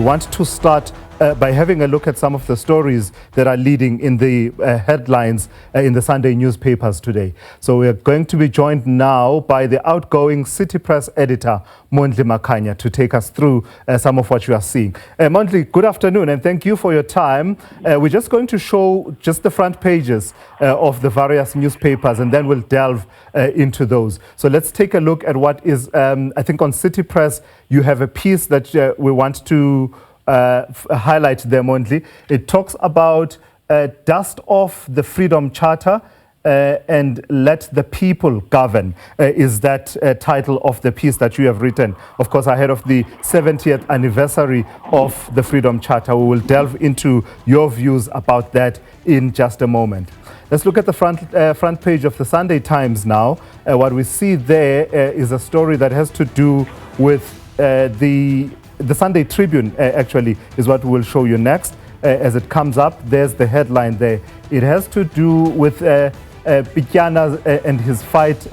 want to start by having a look at some of the stories that are leading in the headlines in the Sunday newspapers today. So we are going to be joined now by the outgoing City Press editor, Mondli Makhanya, to take us through some of what you are seeing. Mondli, good afternoon, and thank you for your time. We're just going to show just the front pages of the various newspapers, and then we'll delve into those. So let's take a look at what is, I think on City Press, you have a piece that we want to highlight there, Mondli. It talks about dust off the Freedom Charter and let the people govern, is that title of the piece that you have written, of course, ahead of the 70th anniversary of the Freedom Charter. We will delve into your views about that in just a moment. Let's look at the front page of the Sunday Times now. What we see there is a story that has to do with the Sunday Tribune, actually, is what we'll show you next. As it comes up, there's the headline there. It has to do with Pienaar and his fight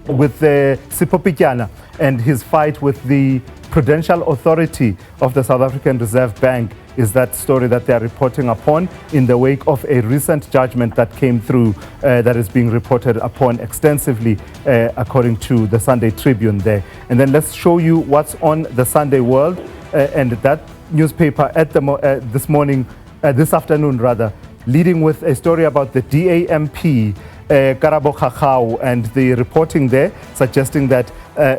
with Sipho Pienaar and his fight with the Prudential Authority of the South African Reserve Bank, is that story that they are reporting upon in the wake of a recent judgment that came through that is being reported upon extensively according to the Sunday Tribune there. And then let's show you what's on the Sunday World, and that newspaper at the this afternoon rather, leading with a story about the DAMP, Karabo Khakau, and the reporting there suggesting that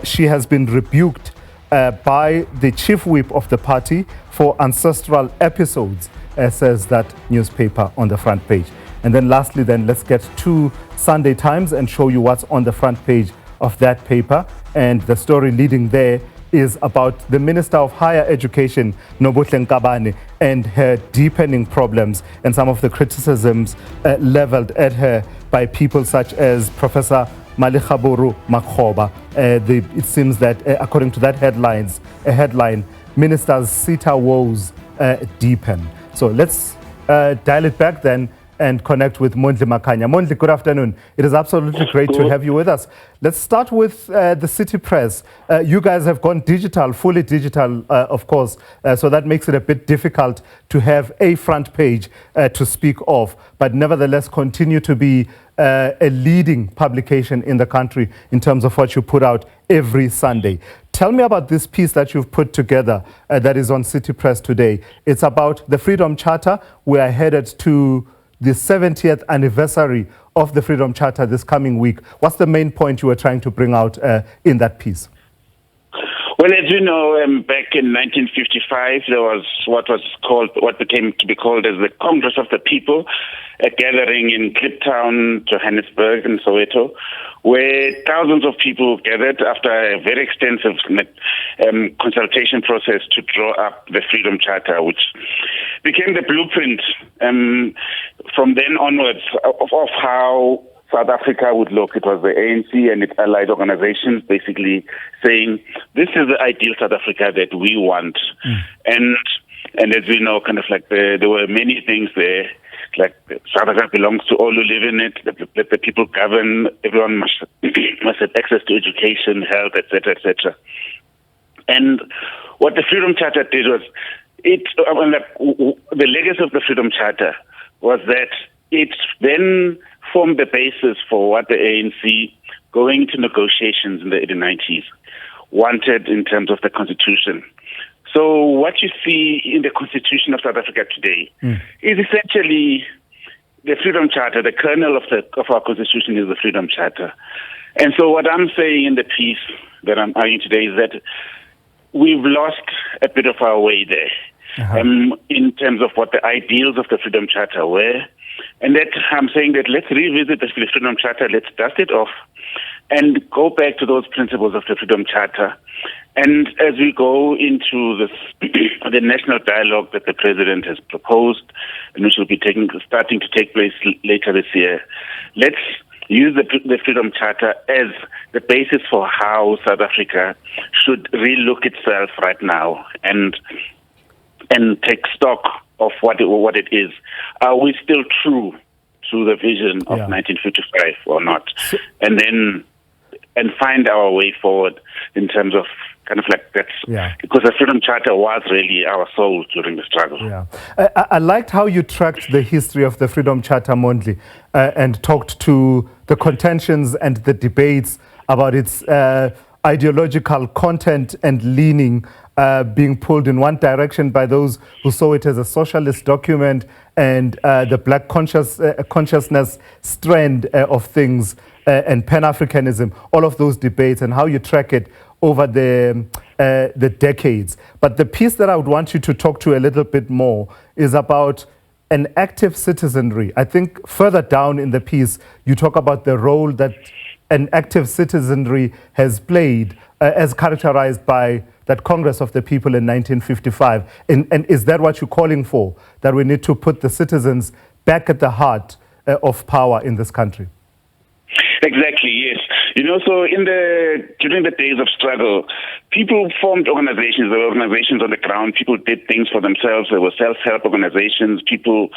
she has been rebuked by the chief whip of the party for ancestral episodes, says that newspaper on the front page. And then lastly, then let's get to Sunday Times and show you what's on the front page of that paper. And the story leading there is about the Minister of Higher Education, Nomvula Nkabane, and her deepening problems and some of the criticisms leveled at her by people such as Professor Malikhaburu Makhoba. It seems that according to that headline, Minister's Sita woes deepen. So let's dial it back then and connect with Mondli Makhanya. Mondli, good afternoon. It is absolutely great to have you with us. Let's start with the City Press. You guys have gone digital, fully digital, of course, so that makes it a bit difficult to have a front page to speak of, but nevertheless continue to be a leading publication in the country in terms of what you put out every Sunday. Tell me about this piece that you've put together that is on City Press today. It's about the Freedom Charter. We are headed to the 70th anniversary of the Freedom Charter this coming week. What's the main point you were trying to bring out in that piece? Well, as you know, back in 1955, there was what became to be called as the Congress of the People, a gathering in Kliptown, Johannesburg, and Soweto, where thousands of people gathered after a very extensive consultation process to draw up the Freedom Charter, which became the blueprint from then onwards of how South Africa would look. It was the ANC and its allied organizations basically saying, this is the ideal South Africa that we want. And as we know, kind of like there were many things there, like South Africa belongs to all who live in it, let the people govern, everyone must have access to education, health, etc., etc. And what the Freedom Charter did was, the legacy of the Freedom Charter was that it then formed the basis for what the ANC, going to negotiations in the 90s, wanted in terms of the Constitution. So what you see in the Constitution of South Africa today is essentially the Freedom Charter. The kernel of our Constitution is the Freedom Charter. And so what I'm saying in the piece that I'm arguing today is that we've lost a bit of our way there in terms of what the ideals of the Freedom Charter were. And that I'm saying that let's revisit the Freedom Charter, let's dust it off, and go back to those principles of the Freedom Charter. And as we go into this, the national dialogue that the President has proposed, and which will be starting to take place later this year, let's use the Freedom Charter as the basis for how South Africa should relook itself right now and take stock of what it is. Are we still true to the vision of 1955 or not? And find our way forward in terms of kind of like that's Yeah. because the Freedom Charter was really our soul during the struggle. Yeah. I liked how you tracked the history of the Freedom Charter, Mondli, and talked to the contentions and the debates about its ideological content and leaning being pulled in one direction by those who saw it as a socialist document and the black consciousness strand of things and Pan-Africanism, all of those debates and how you track it over the decades. But the piece that I would want you to talk to a little bit more is about an active citizenry. I think further down in the piece, you talk about the role that an active citizenry has played as characterized by that Congress of the People in 1955. And is that what you're calling for, that we need to put the citizens back at the heart of power in this country? Exactly, yes. So during the days of struggle, people formed organizations. There were organizations on the ground. People did things for themselves. There were self-help organizations. People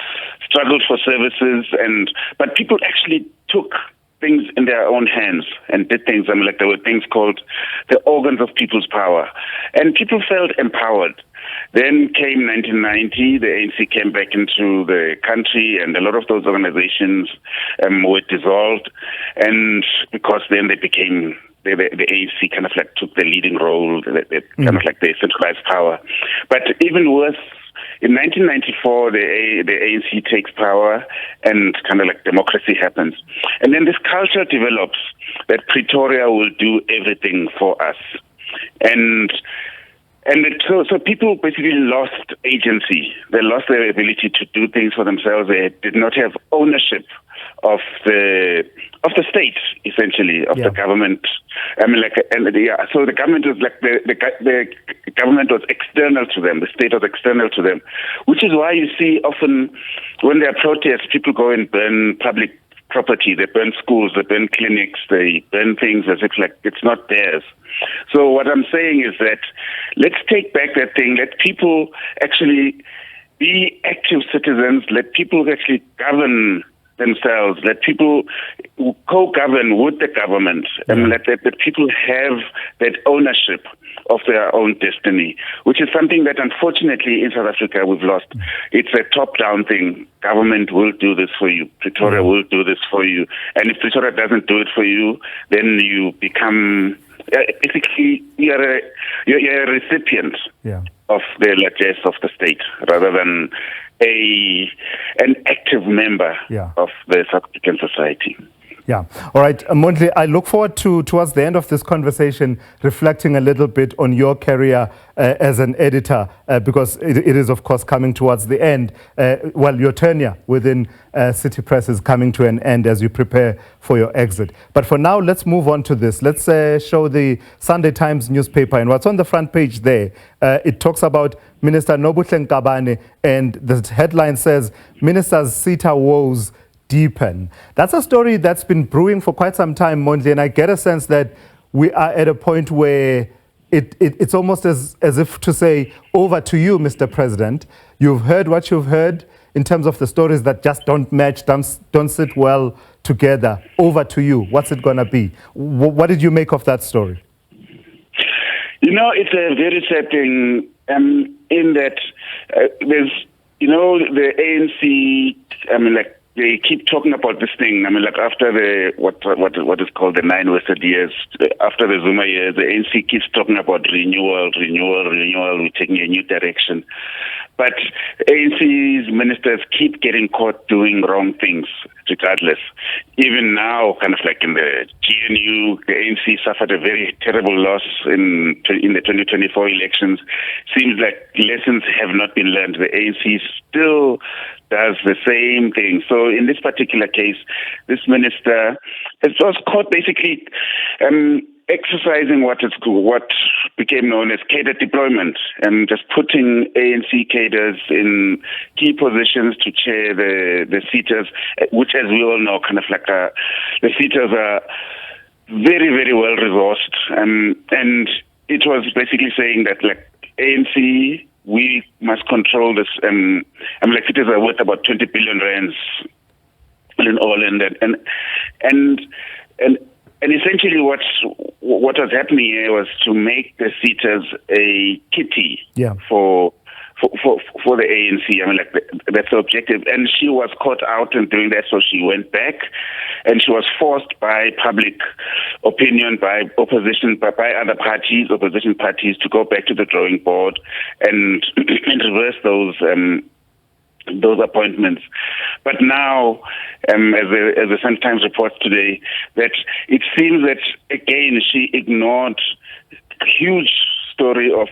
struggled for services, but people actually took things in their own hands and did things. Like there were things called the organs of people's power, and people felt empowered. Then came 1990, the ANC came back into the country, and a lot of those organizations were dissolved, and because then they became, the ANC kind of like took the leading role, kind of like they centralized power. But even worse, in 1994, the ANC takes power and kind of like democracy happens. And then this culture develops that Pretoria will do everything for us. So people basically lost agency. They lost their ability to do things for themselves. They did not have ownership of the state, essentially, of the government. So the government was like the government was external to them. The state was external to them, which is why you see often when there are protests, people go and burn public property. They burn schools, they burn clinics, they burn things as if like it's not theirs. So what I'm saying is that let's take back that thing. Let people actually be active citizens. Let people actually govern themselves. Let people co-govern with the government, and let the people have that ownership of their own destiny, which is something that unfortunately in South Africa we've lost. It's a top-down thing. Government will do this for you. Pretoria will do this for you. And if Pretoria doesn't do it for you, then you become basically you're a recipient of the largesse of the state rather than an active member of the South African society. Yeah. All right, Mondli, I look forward to, towards the end of this conversation, reflecting a little bit on your career as an editor, because it is, of course, coming towards the end. Your tenure within City Press is coming to an end as you prepare for your exit. But for now, let's move on to this. Let's show the Sunday Times newspaper. And what's on the front page there, it talks about Minister Nomvula Nkabane, and the headline says, Minister's SITA woes deepen. That's a story that's been brewing for quite some time, Mondli, and I get a sense that we are at a point where it's almost as if to say, over to you, Mr. President. You've heard what you've heard in terms of the stories that just don't match, don't sit well together. Over to you. What's it going to be? What did you make of that story? It's a very sad thing in that there's, the ANC, they keep talking about this thing. After the what is called the 9 wasted years, after the Zuma years, the ANC keeps talking about renewal. We're taking a new direction. But ANC's ministers keep getting caught doing wrong things regardless. Even now, kind of like in the GNU, the ANC suffered a very terrible loss in the 2024 elections. Seems like lessons have not been learned. The ANC still does the same thing. So in this particular case, this minister was caught basically exercising what became known as cadre deployment, and just putting ANC cadres in key positions to chair the seaters, which, as we all know, kind of like the seaters are very, very well resourced, and it was basically saying that like ANC, we must control this. Seaters are worth about 20 billion rands in all, and essentially what was happening here was to make the seaters a kitty for the ANC. I mean, like that's the objective. And she was caught out in doing that, so she went back, and she was forced by public opinion, by opposition, by other parties, opposition parties, to go back to the drawing board and reverse those appointments. But now, as the Sun Times reports today, that it seems that again she ignored a huge story of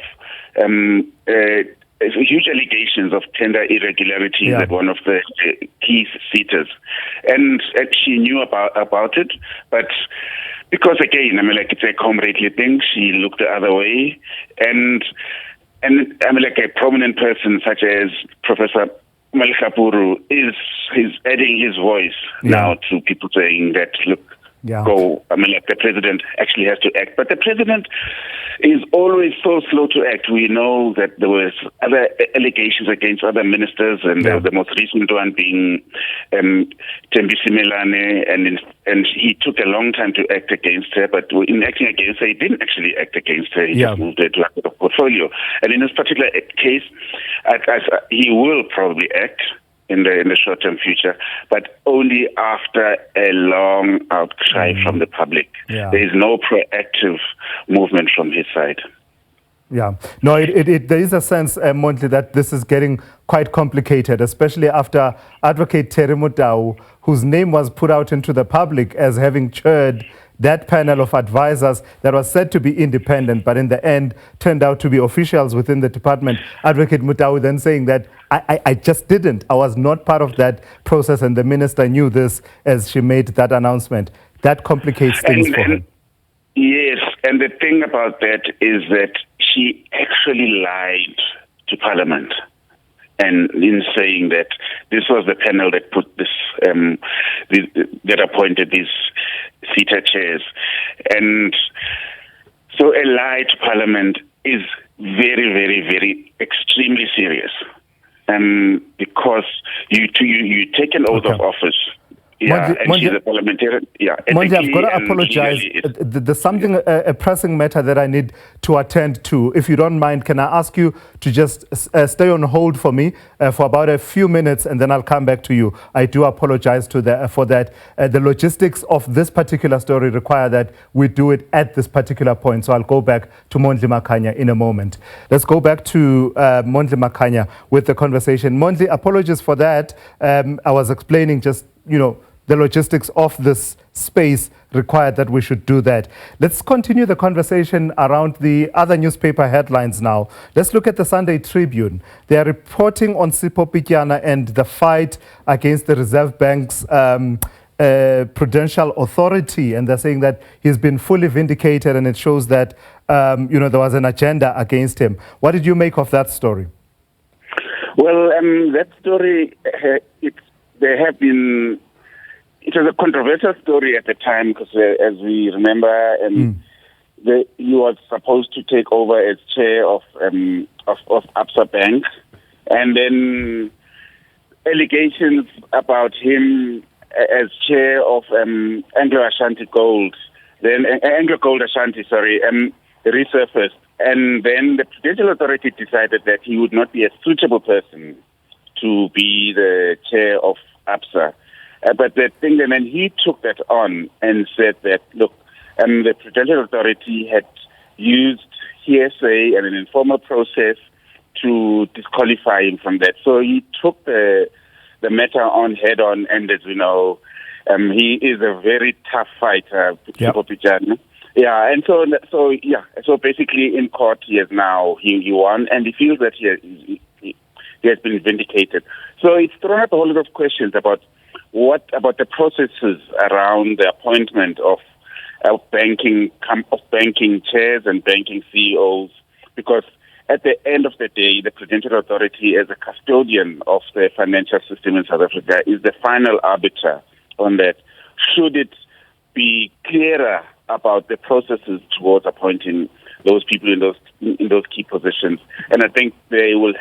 huge allegations of tender irregularities at one of the key seaters, and she knew about it, but because again, I mean, like it's a comradely thing, she looked the other way, and I mean, like a prominent person such as Professor Malkhapuru is adding his voice now to people saying that, look, go. I mean, like the president actually has to act. But the president is always so slow to act. We know that there was other allegations against other ministers, and the most recent one being Thembisi Melane, and he took a long time to act against her. But in acting against her, he didn't actually act against her. He just moved her to a portfolio. And in this particular case, he will probably act in the short-term future, but only after a long outcry from the public. There is no proactive movement from his side. Yeah, no, there is a sense, Mondli, that this is getting quite complicated, especially after Advocate Terry Mutau, whose name was put out into the public as having chaired that panel of advisors that was said to be independent, but in the end turned out to be officials within the department. Advocate Mutau then saying that I just didn't. I was not part of that process, and the minister knew this as she made that announcement. That complicates things for him. Yes, and the thing about that is that she actually lied to Parliament, and in saying that this was the panel that put this, that appointed these seater chairs. And so a lie to Parliament is very, very, very extremely serious. Because you take an oath of office. Yeah, and she's a parliamentarian. Yeah, Mondli, I've got to apologize. There's something, a pressing matter that I need to attend to. If you don't mind, can I ask you to just stay on hold for me for about a few minutes, and then I'll come back to you. I do apologize for that. The logistics of this particular story require that we do it at this particular point. So I'll go back to Mondli Makhanya in a moment. Let's go back to Mondli Makhanya with the conversation. Mondli, apologies for that. I was explaining just, the logistics of this space required that we should do that. Let's continue the conversation around the other newspaper headlines now. Let's look at the Sunday Tribune. They are reporting on Sipho Pityana and the fight against the Reserve Bank's Prudential Authority, and they're saying that he's been fully vindicated, and it shows that there was an agenda against him. What did you make of that story? Well, that story, it was a controversial story at the time because, as we remember, he was supposed to take over as chair of Absa Bank, and then allegations about him as chair of Anglo Ashanti Gold, then Anglo Gold Ashanti, resurfaced, and then the Prudential Authority decided that he would not be a suitable person to be the chair of Absa. But the thing, and then he took that on and said that, look, the Prudential Authority had used hearsay and an informal process to disqualify him from that. So he took the matter on head on, and as we know, he is a very tough fighter, Sipho Pityana. Yeah, and so basically in court he won, and he feels that he has been vindicated. So it's thrown up a whole lot of questions about the processes around the appointment of banking chairs and banking CEOs, because at the end of the day, the Prudential Authority, as a custodian of the financial system in South Africa, is the final arbiter on that. Should it be clearer about the processes towards appointing those people in those key positions? And I think they will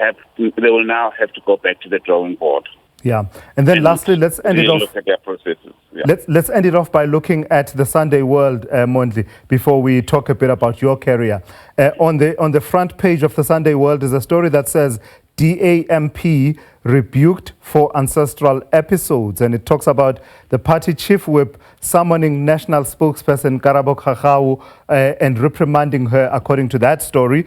now have to go back to the drawing board. Yeah. And then lastly, let's end it off. Look at their processes. Yeah. Let's end it off by looking at the Sunday World, Mondli, before we talk a bit about your career. On the front page of the Sunday World is a story that says DAMP rebuked for ancestral episodes, and it talks about the party chief whip summoning national spokesperson Karabo Khakau and reprimanding her, according to that story,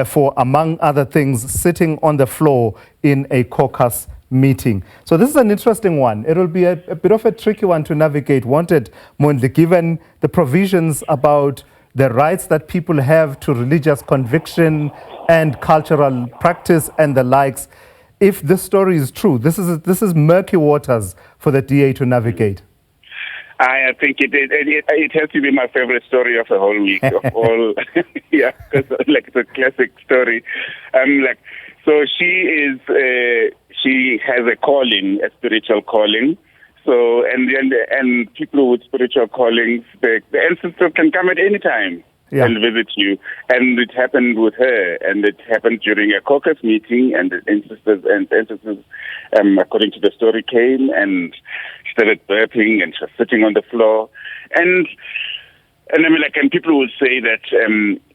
for, among other things, sitting on the floor in a caucus meeting. So this is an interesting one. It will be a bit of a tricky one to navigate, won't it, Mondli, given the provisions about the rights that people have to religious conviction and cultural practice and the likes. If this story is true, this is murky waters for the DA to navigate. I think it has to be my favorite story of the whole week of all. Yeah, because like it's a classic story. So she has a calling, a spiritual calling. So and people with spiritual callings, the ancestors can come at any time. Yeah. And visit you. And it happened with her, and it happened during a caucus meeting, and the ancestors, according to the story, came and started burping, and she was sitting on the floor. And I mean, and people would say that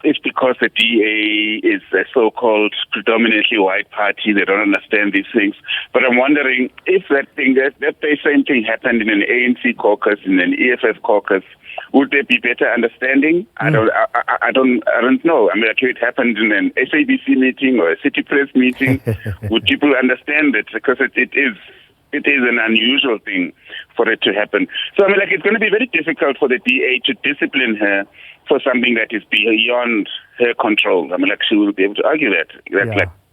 it's because the DA is a so-called predominantly white party, they don't understand these things. But I'm wondering if that same thing happened in an ANC caucus, in an EFF caucus, would there be better understanding? I don't know. I mean, if it happened in an SABC meeting or a City Press meeting, would people understand it? Because it is an unusual thing for it to happen. So, I mean, it's going to be very difficult for the DA to discipline her for something that is beyond her control. I mean, she will be able to argue that.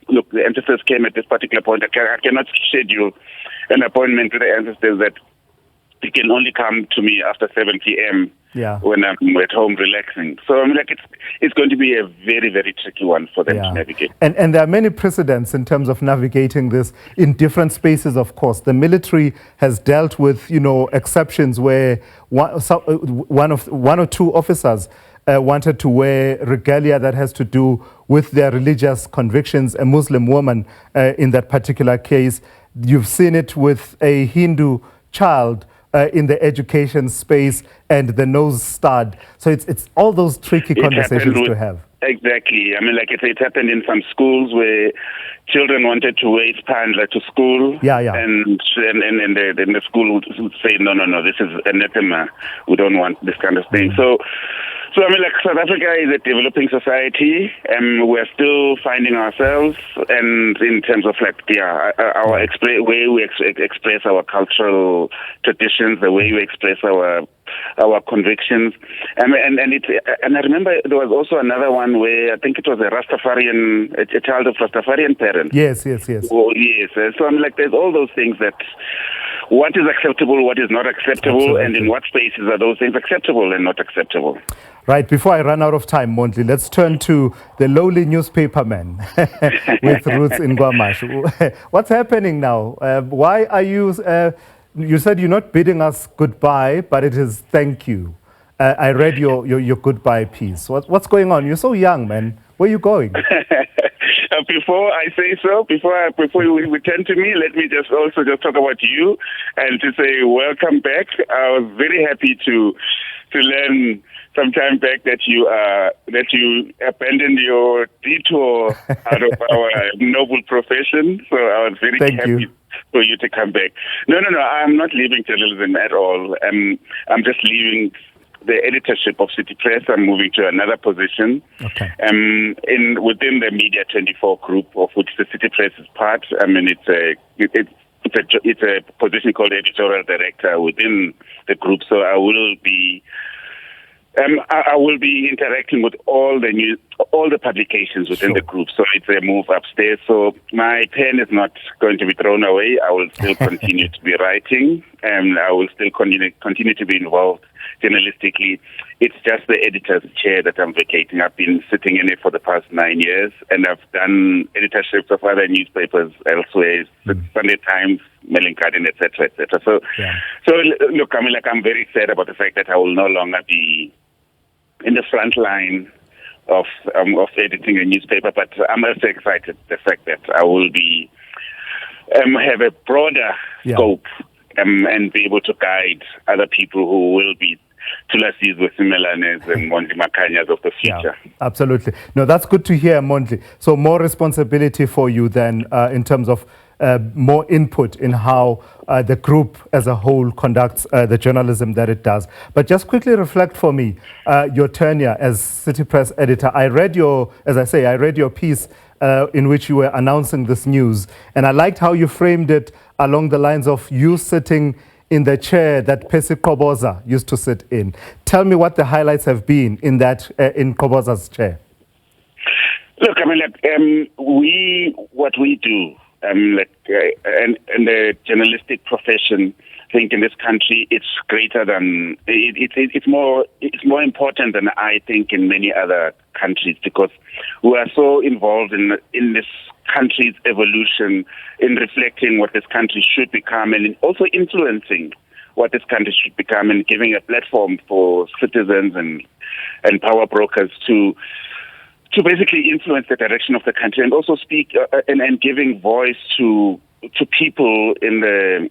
Look, the ancestors came at this particular point. I cannot schedule an appointment with the ancestors that they can only come to me after 7 p.m. when I'm at home relaxing. So, I mean, it's going to be a very, very tricky one for them to navigate. And there are many precedents in terms of navigating this in different spaces, of course. The military has dealt with, exceptions where one or two officers wanted to wear regalia that has to do with their religious convictions, a Muslim woman in that particular case. You've seen it with a Hindu child in the education space and the nose stud. So it's all those tricky conversations to have. Exactly. I mean, it happened in some schools where children wanted to wear spandler to school. And the school would say, no, this is anathema. We don't want this kind of thing. So I mean, South Africa is a developing society, and we're still finding ourselves, and in terms of our way we express our cultural traditions, the way we express our convictions, and I remember there was also another one where I think it was a child of Rastafarian parents. Yes. Oh, yes. So I mean, there's all those things that what is acceptable, what is not acceptable, absolutely, and in what spaces are those things acceptable and not acceptable. Right, before I run out of time, Mondli, let's turn to the lowly newspaperman with roots in Guamash. What's happening now? Why are you... you said you're not bidding us goodbye, but it is thank you. I read your goodbye piece. What's going on? You're so young, man. Where are you going? Before I say so, before you turn to me, let me just talk about you and to say welcome back. I was very happy to learn some time back that you abandoned your detour out of our noble profession. So I was very happy for you to come back. No, I'm not leaving journalism at all. I'm just leaving the editorship of City Press. I'm moving to another position. Okay. Within the Media 24 group, of which the City Press is part. I mean, it's a position called editorial director within the group. So I will be interacting with all the publications within the group. So it's a move upstairs. So my pen is not going to be thrown away. I will still continue to be writing, and I will still continue to be involved journalistically. It's just the editor's chair that I'm vacating. I've been sitting in it for the past 9 years, and I've done editorships of other newspapers elsewhere, Sunday Times, Melon Garden, etc., etc. So look, I mean, I'm very sad about the fact that I will no longer be in the front line of editing a newspaper, but I'm also excited the fact that I will be have a broader scope and be able to guide other people who will be Tulasis with Melanes and Mondli Makhanyas of the future. Yeah, absolutely. No, that's good to hear, Mondli. So more responsibility for you then in terms of more input in how the group as a whole conducts the journalism that it does. But just quickly reflect for me your tenure as City Press editor. I read your, as I say, I read your piece in which you were announcing this news, and I liked how you framed it along the lines of you sitting in the chair that Pesi Koboza used to sit in. Tell me what the highlights have been in that in Koboza's chair. Look, I mean, what we do, and the journalistic profession, I think in this country, it's greater than it's more important than I think in many other countries, because we are so involved in this country's evolution, in reflecting what this country should become, and in also influencing what this country should become, and giving a platform for citizens and power brokers to basically influence the direction of the country, and also speak and giving voice to people in the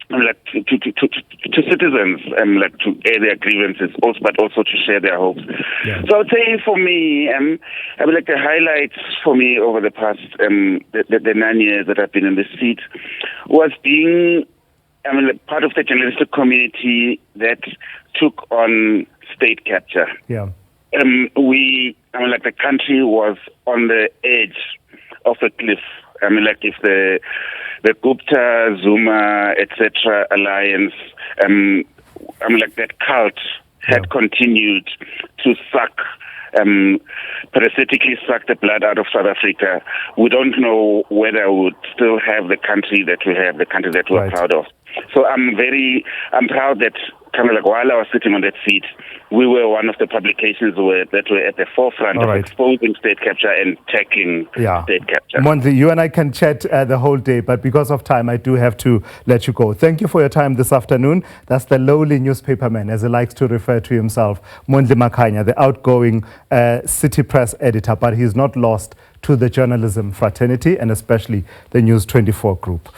to citizens to air their grievances, also, but also to share their hopes. Yeah. So I would say for me, I would like the highlights for me over the past the 9 years that I've been in this seat was being part of the journalistic community that took on state capture. Yeah. The country was on the edge of a cliff. If the Gupta, Zuma, etc. alliance, that cult had continued to suck, parasitically suck the blood out of South Africa, we don't know whether we would still have the country that we have, the country that we're proud of. So I'm proud that while I was sitting on that seat, we were one of the publications that were at the forefront of exposing state capture and tackling state capture. Mondli, you and I can chat the whole day, but because of time, I do have to let you go. Thank you for your time this afternoon. That's the lowly newspaperman, as he likes to refer to himself, Mondli Makhanya, the outgoing City Press editor, but he's not lost to the journalism fraternity and especially the News 24 group.